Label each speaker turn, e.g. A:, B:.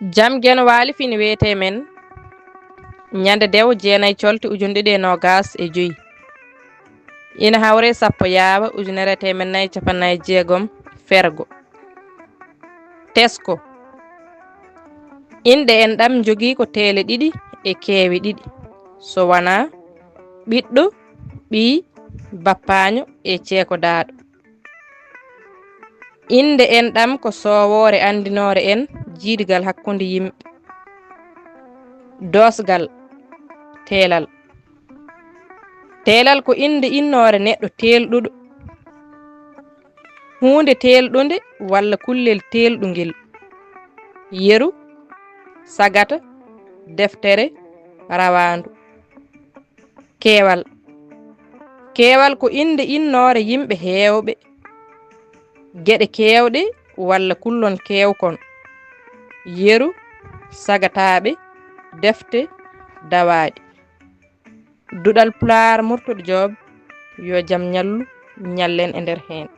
A: jam gen waali fini wiyete men ñande dew jeenay colti ujunɗe ɗe nogas e joyi ina hawre sappo yaawa ujunere temen nayyi capannayyi jeegom fergo tesko inɗe en ɗam jogii ko teele ɗiɗi e keewe ɗiɗi so wona ɓiɗɗo ɓii bappaño e ceeko daaɗo inde en ɗam ko sowoore andinoore en jiidigal hakkunde yimɓe dosgal teelal teelal ko inde innoore neɗɗo teelɗuɗo hunde teelɗunde walla kullel teelɗungel yeru sagata deftere rawandu keewal keewal ko inde innoore yimɓe heewɓe geɗe keewɗe walla kullon keewkon yeru sagataɓe defte dawaɗi duɗal pulaar murtuɗo joob yo jam ñallu ñallen e nder heen